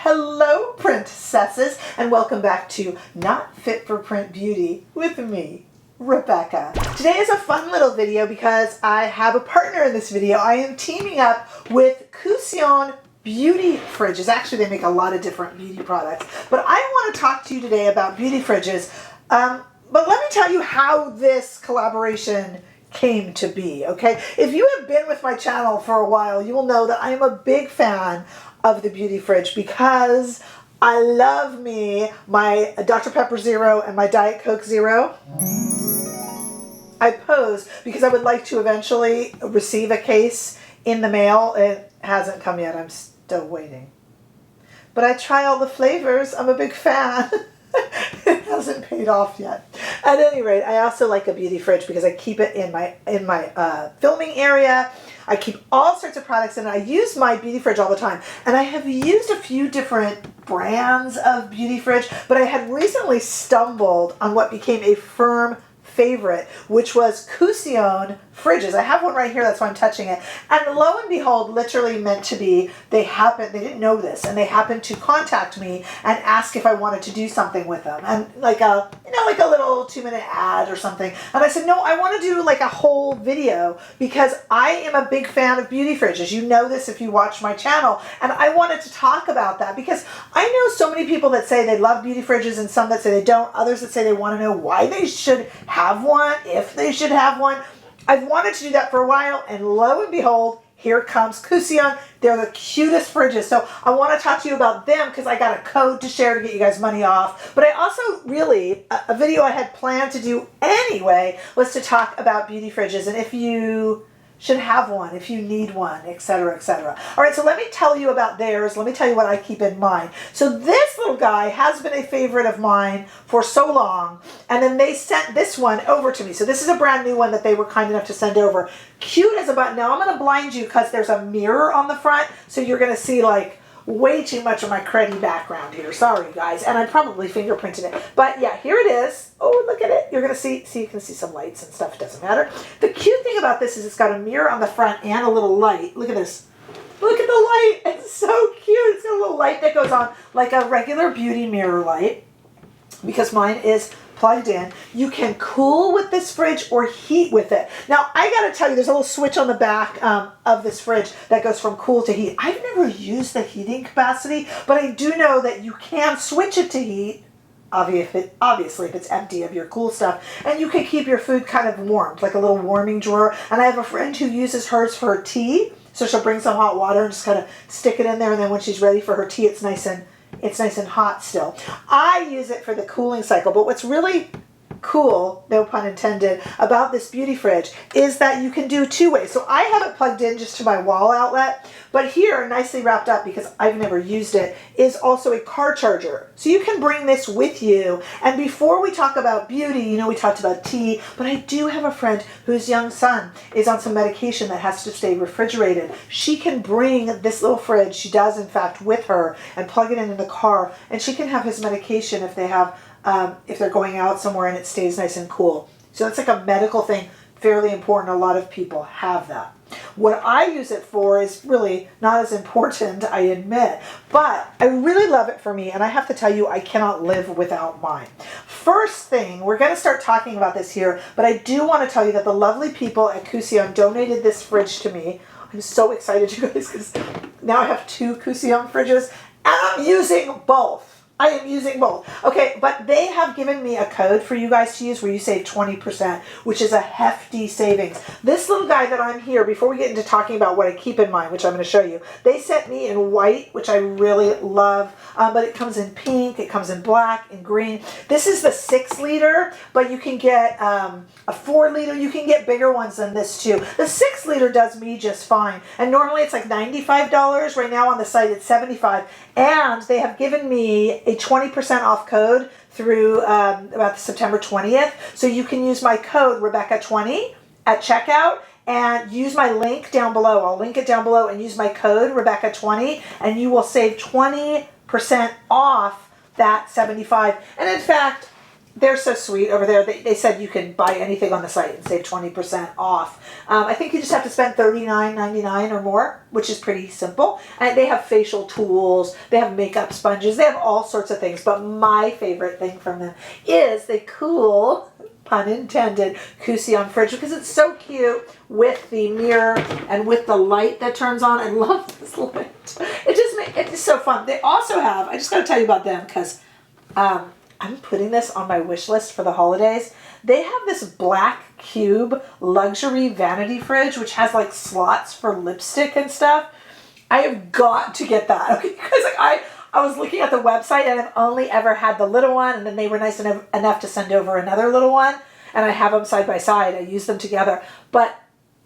Hello, princesses, and welcome back to Not Fit for Print Beauty with me, Rebecca. Today is a fun little video because I have a partner in this video. I am teaming up with Cooseon Beauty Fridges. Actually, they make a lot of different beauty products, but I want to talk to you today about beauty fridges. But let me tell you how this collaboration came to be, okay? If you have been with my channel for a while, you will know that I am a big fan of the beauty fridge because I love me my Dr. Pepper Zero and my Diet Coke Zero. I pose because I would like to eventually receive a case in the mail. It hasn't come yet. I'm still waiting. But I try all the flavors. I'm a big fan. It hasn't paid off yet. At any rate, I also like a beauty fridge because I keep it in my filming area. I keep all sorts of products in it. I use my beauty fridge all the time. And I have used a few different brands of beauty fridge, but I had recently stumbled on what became a firm favorite, which was Cooseon fridges. I have one right here, that's why I'm touching it. And lo and behold, literally meant to be, they didn't know this, and they happened to contact me and ask if I wanted to do something with them. And like a little 2-minute ad or something. And I said, no, I want to do like a whole video because I am a big fan of beauty fridges. You know this if you watch my channel. And I wanted to talk about that because I know so many people that say they love beauty fridges and some that say they don't, others that say they want to know why they should have one, if they should have one. I've wanted to do that for a while, and lo and behold, here comes Cooseon. They're the cutest fridges. So I want to talk to you about them because I got a code to share to get you guys money off. But I also really, a video I had planned to do anyway was to talk about beauty fridges and if you should have one, if you need one, etc., etc. All right, so let me tell you about theirs. Let me tell you what I keep in mind. So this little guy has been a favorite of mine for so long, and then they sent this one over to me. So this is a brand new one that they were kind enough to send over. Cute as a button. Now I'm going to blind you because there's a mirror on the front, so you're going to see like way too much of my cruddy background here. Sorry, guys. And I probably fingerprinted it. But yeah, here it is. Oh, look at it. You're going to see you can see some lights and stuff. It doesn't matter. The cute thing about this is it's got a mirror on the front and a little light. Look at this. Look at the light. It's so cute. It's got a little light that goes on like a regular beauty mirror light because mine is plugged in. You can cool with this fridge or heat with it. Now, I gotta tell you, there's a little switch on the back of this fridge that goes from cool to heat. I've never used the heating capacity, but I do know that you can switch it to heat, obviously if it's empty of your cool stuff, and you can keep your food kind of warm, like a little warming drawer. And I have a friend who uses hers for her tea, so she'll bring some hot water and just kind of stick it in there, and then when she's ready for her tea, it's nice and hot still. I use it for the cooling cycle, but what's really cool, no pun intended, about this beauty fridge is that you can do two ways. So I have it plugged in just to my wall outlet, but here, nicely wrapped up because I've never used it, is also a car charger. So you can bring this with you. And before we talk about beauty, you know, we talked about tea, but I do have a friend whose young son is on some medication that has to stay refrigerated. She can bring this little fridge, she does in fact, with her and plug it in the car, and she can have his medication if they have if they're going out somewhere and it stays nice and cool. So it's like a medical thing, fairly important. A lot of people have that. What I use it for is really not as important, I admit, but I really love it for me, and I have to tell you, I cannot live without mine. First thing, we're going to start talking about this here, but I do want to tell you that the lovely people at Cooseon donated this fridge to me. I'm so excited, you guys, because now I have 2 Cooseon fridges, and I'm using both. I am using both. Okay, but they have given me a code for you guys to use where you save 20%, which is a hefty savings. This little guy that I'm here, before we get into talking about what I keep in mind, which I'm going to show you, they sent me in white, which I really love, but it comes in pink, it comes in black, and green. This is the 6 liter, but you can get a 4 liter. You can get bigger ones than this too. The 6 liter does me just fine, and normally it's like $95. Right now on the site it's $75, and they have given me a 20% off code through about September 20th. So you can use my code Rebecca20 at checkout and use my link down below. I'll link it down below and use my code Rebecca20 and you will save 20% off that $75. And in fact, they're so sweet over there. They said you can buy anything on the site and save 20% off. I think you just have to spend $39.99 or more, which is pretty simple. And they have facial tools. They have makeup sponges. They have all sorts of things. But my favorite thing from them is the cool, pun intended, Cooseon Fridge, because it's so cute with the mirror and with the light that turns on. I love this light. It's so fun. They also have, I just got to tell you about them because I'm putting this on my wish list for the holidays. They have this black cube luxury vanity fridge, which has like slots for lipstick and stuff. I have got to get that, okay? Because like I was looking at the website and I've only ever had the little one, and then they were nice enough to send over another little one, and I have them side by side. I use them together. But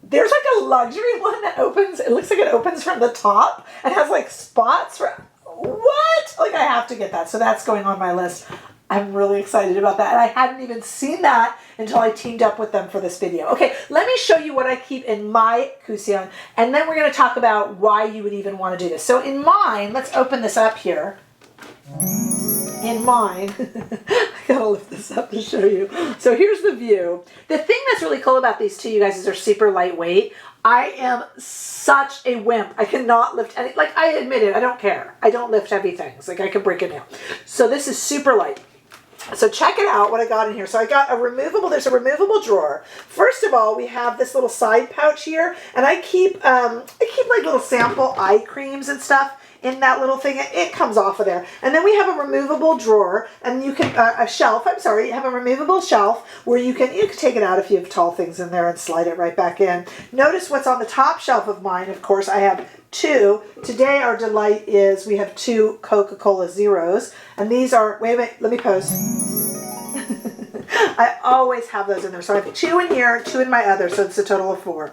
there's like a luxury one that opens, it looks like it opens from the top and has like spots for, what? Like I have to get that. So that's going on my list. I'm really excited about that. And I hadn't even seen that until I teamed up with them for this video. Okay, let me show you what I keep in my Cooseon, and then we're going to talk about why you would even want to do this. So in mine, let's open this up here. In mine, I gotta lift this up to show you. So here's the view. The thing that's really cool about these two, you guys, is they're super lightweight. I am such a wimp. I cannot lift any, like I admit it, I don't care. I don't lift heavy things. Like I can break it down. So this is super light. So check it out what I got in here. So I got there's a removable drawer. First of all, we have this little side pouch here, and I keep like little sample eye creams and stuff in that little thing. It comes off of there. And then we have a removable drawer, and you can, you have a removable shelf where you can take it out if you have tall things in there and slide it right back in. Notice what's on the top shelf of mine. Of course, I have two. Today our delight is we have 2 Coca-Cola Zeros, and these are, wait a minute, let me pose. I always have those in there. So I have 2 in here, 2 in my other, so it's a total of 4.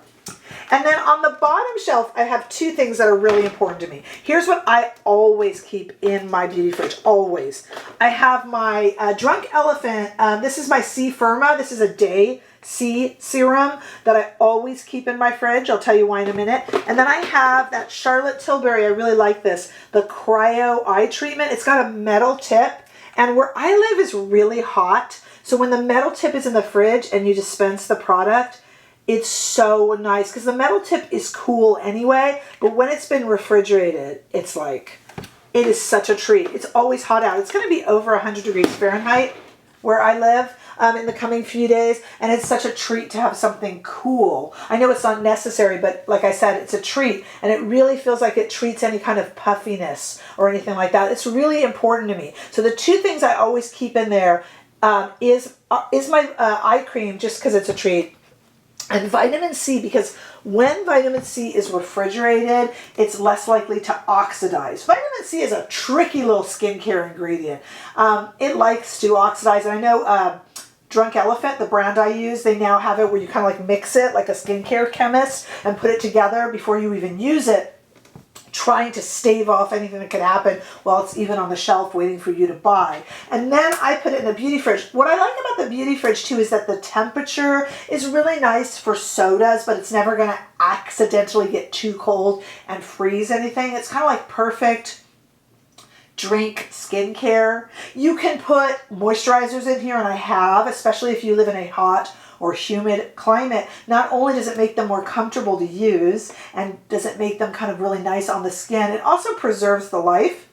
And then on the bottom shelf, I have 2 things that are really important to me. Here's what I always keep in my beauty fridge, always. I have my Drunk Elephant, this is my C Firma, this is a day C serum that I always keep in my fridge. I'll tell you why in a minute. And then I have that Charlotte Tilbury, I really like this, the Cryo Eye Treatment. It's got a metal tip, and where I live is really hot. So when the metal tip is in the fridge and you dispense the product, it's so nice because the metal tip is cool anyway, but when it's been refrigerated, it's like, it is such a treat. It's always hot out. It's going to be over 100 degrees Fahrenheit where I live in the coming few days, and it's such a treat to have something cool. I know it's not necessary, but like I said, it's a treat, and it really feels like it treats any kind of puffiness or anything like that. It's really important to me. So the 2 things I always keep in there is my eye cream, just because it's a treat, and vitamin C, because when vitamin C is refrigerated, it's less likely to oxidize. Vitamin C is a tricky little skincare ingredient. It likes to oxidize, and I know Drunk Elephant, the brand I use, they now have it where you kind of like mix it like a skincare chemist and put it together before you even use it, trying to stave off anything that could happen while it's even on the shelf waiting for you to buy. And then I put it in a beauty fridge. What I like about the beauty fridge too is that the temperature is really nice for sodas, but it's never going to accidentally get too cold and freeze anything. It's kind of like perfect drink skincare. You can put moisturizers in here, and I have, especially if you live in a hot or humid climate. Not only does it make them more comfortable to use, and does it make them kind of really nice on the skin, it also preserves the life,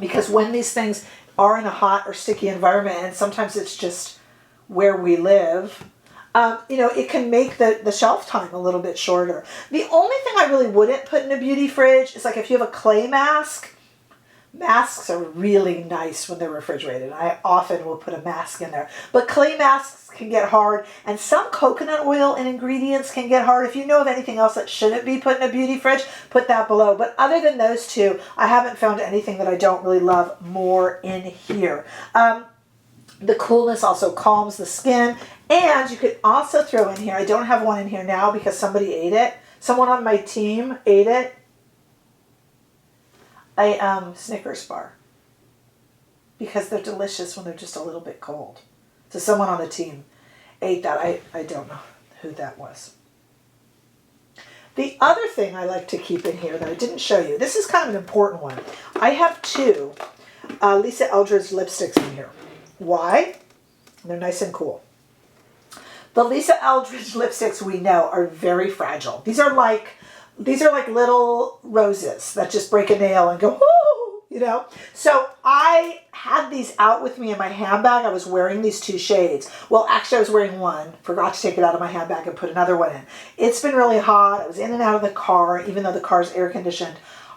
because when these things are in a hot or sticky environment, and sometimes it's just where we live, it can make the shelf time a little bit shorter. The only thing I really wouldn't put in a beauty fridge is like if you have a clay mask. Masks are really nice when they're refrigerated. I often will put a mask in there. But clay masks can get hard, and some coconut oil and ingredients can get hard. If you know of anything else that shouldn't be put in a beauty fridge, put that below. But other than those 2, I haven't found anything that I don't really love more in here. The coolness also calms the skin, and you could also throw in here, I don't have one in here now because somebody ate it. Someone on my team ate it. A Snickers bar, because they're delicious when they're just a little bit cold. So someone on the team ate that. I don't know who that was. The other thing I like to keep in here that I didn't show you, this is kind of an important one. I have 2 Eldridge lipsticks in here. Why? They're nice and cool. The Lisa Eldridge lipsticks we know are very fragile. These are like little roses that just break a nail and go, whoo, you know? So I had these out with me in my handbag. I was wearing these 2 shades. Well, actually I was wearing one, forgot to take it out of my handbag and put another one in. It's been really hot. I was in and out of the car, even though the car's air conditioned.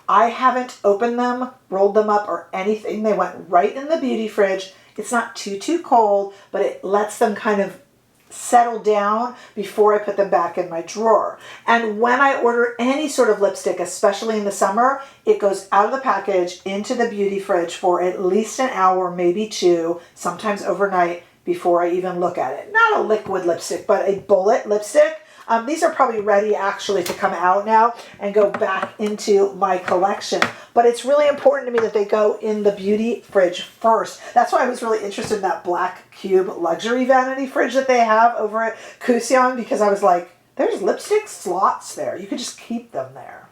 I haven't opened them, rolled them up or anything. They went right in the beauty fridge. It's not too cold, but it lets them kind of settle down before I put them back in my drawer. And when I order any sort of lipstick, especially in the summer, it goes out of the package into the beauty fridge for at least an hour, maybe 2, sometimes overnight before I even look at it. Not a liquid lipstick, but a bullet lipstick. These are probably ready actually to come out now and go back into my collection. But it's really important to me that they go in the beauty fridge first. That's why I was really interested in that black cube luxury vanity fridge that they have over at Cooseon, because I was like, there's lipstick slots there. You could just keep them there.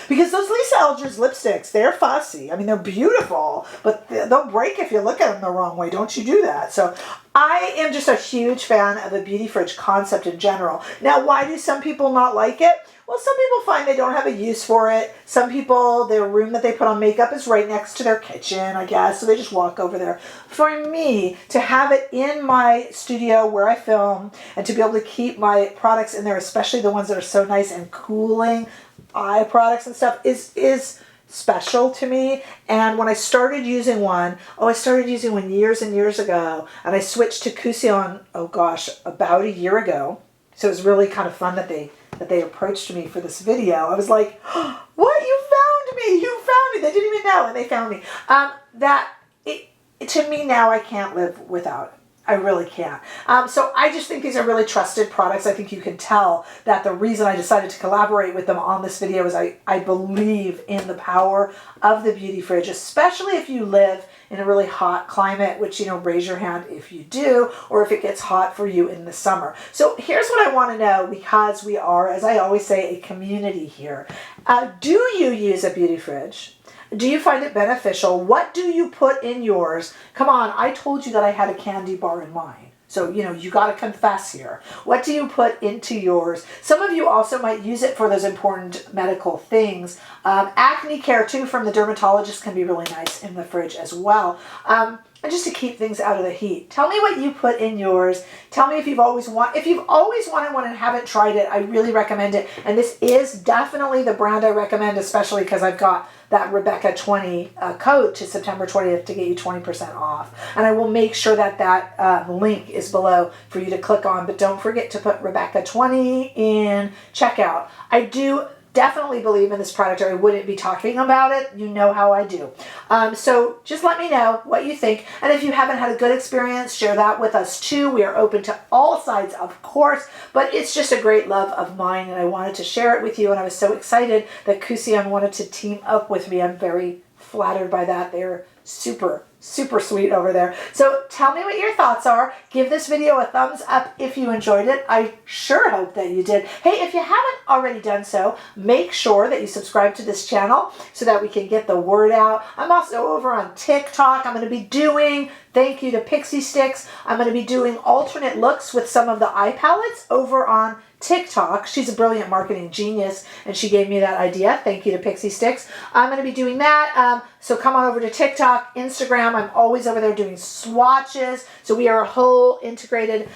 Because those Lisa Eldridge lipsticks, they're fussy. I mean, they're beautiful, but they'll break if you look at them the wrong way. Don't you do that. So I am just a huge fan of the beauty fridge concept in general. Now, why do some people not like it? Well, some people find they don't have a use for it. Some people, their room that they put on makeup is right next to their kitchen, I guess, so they just walk over there. For me, to have it in my studio where I film and to be able to keep my products in there, especially the ones that are so nice and cooling, eye products and stuff, is special to me. And when I started using one, I started using one years and years ago, and I switched to Cooseon, oh gosh, about a year ago. So it was really kind of fun that they approached me for this video. I was like, oh, what? You found me! You found me! They didn't even know, and they found me. To me now, I can't live without it. I really can't. So I just think these are really trusted products. I think you can tell that the reason I decided to collaborate with them on this video is I believe in the power of the beauty fridge, especially if you live in a really hot climate, which, raise your hand if you do, or if it gets hot for you in the summer. So here's what I want to know, because we are, as I always say, a community here. Do you use a beauty fridge? Do you find it beneficial? What do you put in yours? Come on, I told you that I had a candy bar in mine. So, you got to confess here. What do you put into yours? Some of you also might use it for those important medical things. Acne care, too, from the dermatologist can be really nice in the fridge as well. And just to keep things out of the heat. Tell me what you put in yours. Tell me if you've always wanted one and haven't tried it. I really recommend it. And this is definitely the brand I recommend, especially because I've got that Rebecca 20 code to September 20th to get you 20% off. And I will make sure that link is below for you to click on. But don't forget to put Rebecca 20 in checkout. I do definitely believe in this product, or I wouldn't be talking about it. You know how I do. So just let me know what you think. And if you haven't had a good experience, share that with us too. We are open to all sides, of course, but it's just a great love of mine, and I wanted to share it with you. And I was so excited that Cooseon wanted to team up with me. I'm very flattered by that. They're super sweet over there. So tell me what your thoughts are. Give this video a thumbs up if you enjoyed it. I sure hope that you did. Hey, if you haven't already done so, make sure that you subscribe to this channel so that we can get the word out. I'm also over on TikTok. I'm going to be doing, thank you to Pixie Stix, I'm going to be doing alternate looks with some of the eye palettes over on TikTok. She's a brilliant marketing genius, and she gave me that idea. Thank you to Pixie Stix. I'm going to be doing that. So come on over to TikTok, Instagram. I'm always over there doing swatches. So we are a whole integrated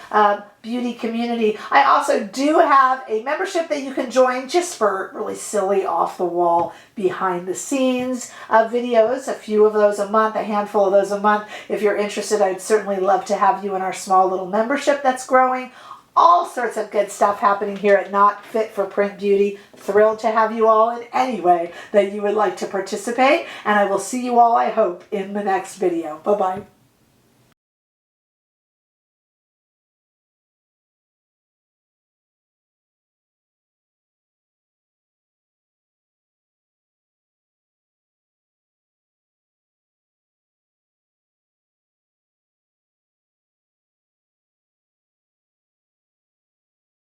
beauty community. I also do have a membership that you can join just for really silly, off-the-wall, behind-the-scenes videos. A few of those a month, a handful of those a month. If you're interested, I'd certainly love to have you in our small little membership that's growing. All sorts of good stuff happening here at Not Fit for Print Beauty. Thrilled to have you all in any way that you would like to participate. And I will see you all, I hope, in the next video. Bye-bye.